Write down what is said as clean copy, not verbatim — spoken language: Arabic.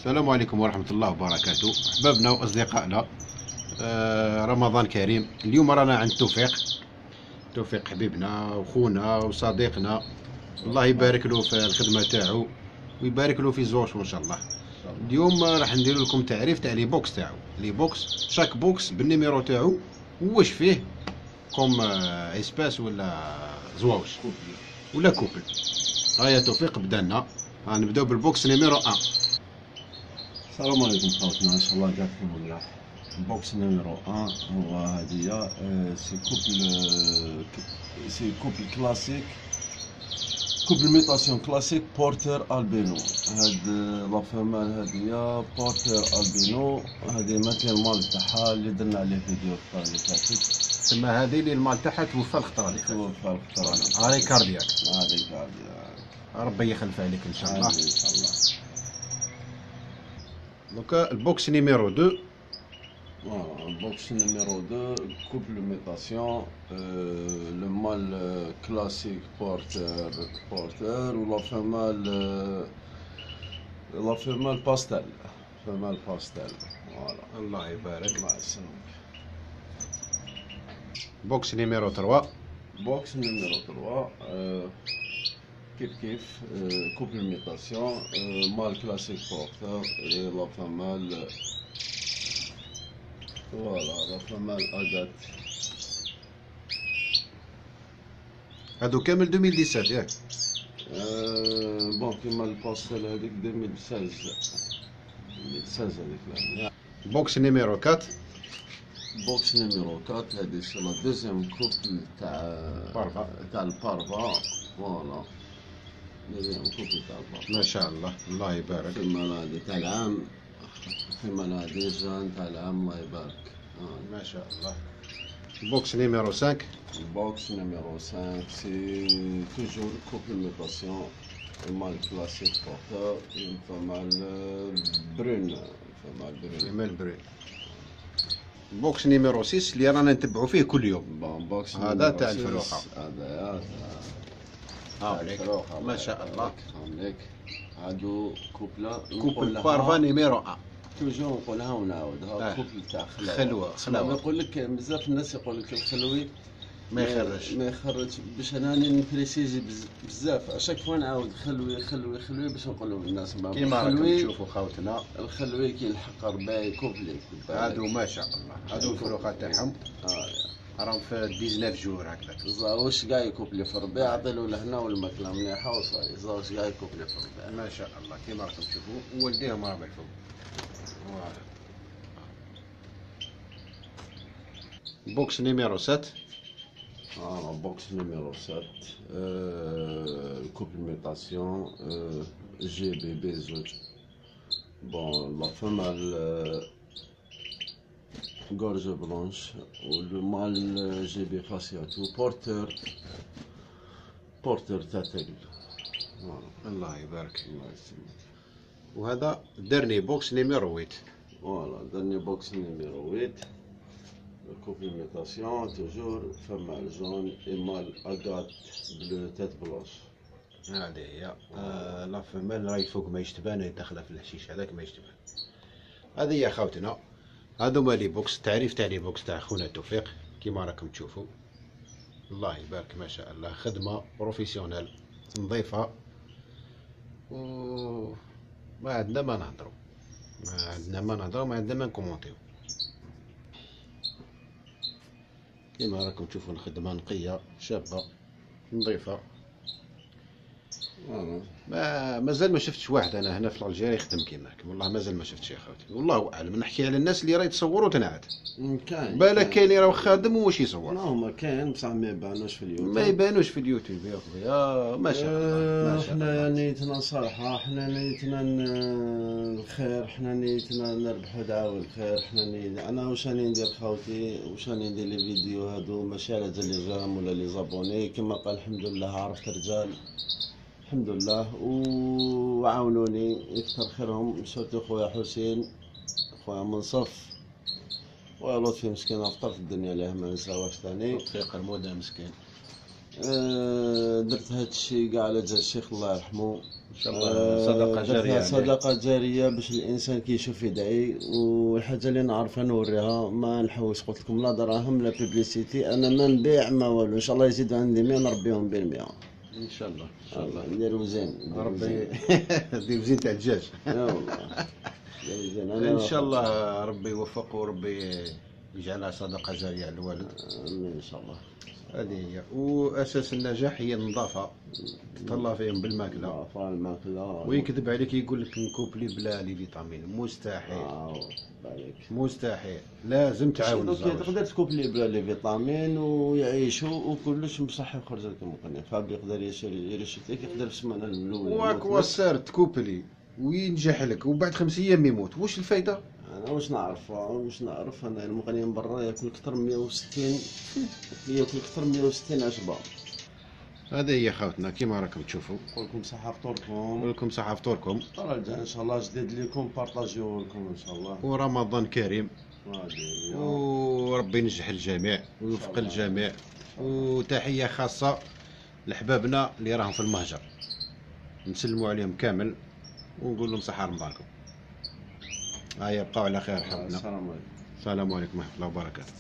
السلام عليكم ورحمة الله وبركاته. أحبابنا وأصدقائنا، رمضان كريم. اليوم رانا عند توفيق حبيبنا وخونا وصديقنا، الله يبارك له في الخدمة تاعو ويبارك له في زوجته إن شاء الله. اليوم راح ندير لكم تعريف تاع لي بوكس تاعو، لي بوكس شاك بوكس بالنيميرو تاعو واش فيه كوم اسباس ولا زواوش ولا كوبل. هيا توفيق بدلنا، غنبداو بالبوكس نيميرو 1. السلام عليكم خوتنا، ان شاء الله جاتكم مليح. بوكس نيميرو 1 هو هدية سي كوبل كلاسيك، كوبل ميطاسيون كلاسيك بورتر البينو. هاد لا فيمال هدية بورتر البينو، هادي ماتير مال تاعها اللي درنا عليه فيديو الخطرة اللي فاتت. تما هذه اللي المال تاعها توفى الخطرة اللي فاتت. توفى الخطرة هاي كاردياك، هادي كارديا، ربي يخلف عليك ان شاء الله. ان شاء الله. دوكا البوكس نيميرو 2. بوكس نيميرو 2 كوبل ميطاسيون، لو مال كلاسيك بورتر و لا فيمال باستيل، فوالا. الله يبارك. الله يسلمك. بوكس نيميرو 3. بوكس نيميرو 3 كيف كوبل ميطاسيون، مال كلاسيك بورتر لا فيمال، فوالا لا فيمال اغات. هادو كامل 2017 ياك؟ بون كيما الباستيل هذيك 2016 هذيك العام. بوكس نيميرو 4. بوكس نيميرو 4 هذه سي لا دوزيام كوبل تاع البارفا، فوالا دوزيام كوبل تاع البارفا. ما شاء الله، الله يبارك. كيما هذه تاع العام، كيما هذه جان تاع العام، الله يبارك. ما شاء الله. بوكس نيميرو 5. بوكس نيميرو 5 سي توجور كوبل ميطاسيون مال كلاسيك بورتر، فمال برون، كيما البري. بوكس نيميرو 6 اللي رانا نتبعو فيه كل يوم. بوكس هذا تاع الفلوقة. هذا هاوليك ما شاء الله. هاوليك هادو كوبل بارفا نيميرو 1. توجور نقولها ونعاودها، كوبل تاع خلوة. يقول لك بزاف الناس يقول لك الخلوي ما يخرجش باش انا نبريسيزي بزاف، اشاك فوا نعاود خلوي باش نقولوا للناس كيما راكم تشوفوا خوتنا الخلوي كي الحق ربي كوبلي. هادو ما شاء الله، هادو الفروقات تاعهم راهم في 19 جور هكذاك. زاوش كاع يكوبلي في الربيع، عطيلو لهنا والماكله مليحه وصاي، زاوش كاع يكوبلي في الربيع. ما شاء الله كيما راكم تشوفوا، والديهم راه بالفوق. بوكس نيميرو 7. بوكس نيميرو 7 كوبل ميطاسيون جي بي بي زوج. بون لا فيمال غورج بلونش و مال جي بي فاسياتو بورتر تاع تقل. الله يبارك. الله يسلمك. وهذا درني بوكس نيميرو 8. فوالا درني بوكس نيميرو 8 كوبل ميطاسيون توجور فمال جون اي مال اغات بلو تيت بلوش. هذه هي لا فيمال راهي فوق ما يشتبان، داخله في الحشيش هذاك ما يشتبان. هذه هي خوتنا، هذوما لي بوكس. التعريف تاع لي بوكس تاع خونا توفيق كيما راكم تشوفوا. الله يبارك ما شاء الله، خدمه بروفيسيونيل نظيفه، و ما عندنا ما نهضروا، ما عندنا ما نكومونتيو. كيما راكم تشوفوا الخدمه نقيه شابه نظيفه. مازال ما شفتش واحد انا هنا في الجزائر يخدم كيماك، والله مازال ما شفتش يا خوتي، والله اعلم. نحكي على الناس اللي راهي تصوروا تنعت، كاين بالك كاين اللي راه خادم واش يصور. لا هما كاين بصح ما يبانوش في اليوتيوب، ما يبانوش في اليوتيوب يا خويا. ما شاء الله ما شاء الله. حنا نيتنا صراحه، حنا نيتنا الخير، حنا نيتنا نربحوا دعوة الخير. حنا انا واش راني ندير خوتي، واش راني ندير لي فيديو هادو ماشي على لي جام ولا لي زابوني، كما قال الحمد لله عرفت رجال الحمد لله وعاونوني يكثر خيرهم، سورتو خويا حسين، خويا منصف، ولطفي مسكين افطر في الدنيا ليه ما نساوهش ثاني. لطفي قرموده مسكين. درت هاد الشيء كاع على جال الشيخ الله يرحمه. ان شاء الله صدقه جاريه درتها عليه. صدقة جارية باش الانسان كيشوف يدعي. والحاجة اللي نعرفها نوريها، ما نحوس، قلت لكم لا دراهم لا بيبليسيتي، انا ما نبيع ما والو. ان شاء الله يزيدوا عندي 100 نربيهم بالمئة. ان شاء الله ان شاء الله. نديرو زين، ربي دير زين تاع الدجاج. يا والله نديرو زين. ان شاء الله ربي يوفقه وربي يجعلها صدقه جاريه على الوالد. امين ان شاء الله. هذه هي، واساس النجاح هي النظافه، تهلا فيهم بالماكله. ضعفاء الماكلة. ويكذب عليك يقول لك نكوبلي بلا لي فيتامين، مستحيل بالك. مستحيل، لازم تعاون الزوج. تقدر تكوب لي بلا لي فيتامين ويعيشوا وكلش بصح يخرج لك مقنع. فاب يقدر يرشد لك، يقدر السمانه الاولى واك وصار تكوبلي وينجح لك وبعد 5 ايام يموت، واش الفايده؟ انا واش نعرف انا المغني من برا ياكل اكثر من 160، ياكل اكثر من 160 عشبه. هذه هي خوتنا كيما راكم تشوفوا. نقول لكم صحه فطوركم. ولكم صحه فطوركم، رجع ان شاء الله جديد لكم، بارطاجيو لكم ان شاء الله. ورمضان كريم، وربي ينجح الجميع ويوفق الجميع. وتحيه خاصه لحبابنا اللي راهم في المهجر، نسلموا عليهم كامل ونقول لهم صحه رمضانكم. هيا بقاو على خير حبنا. السلام عليكم. السلام عليكم ورحمه الله وبركاته.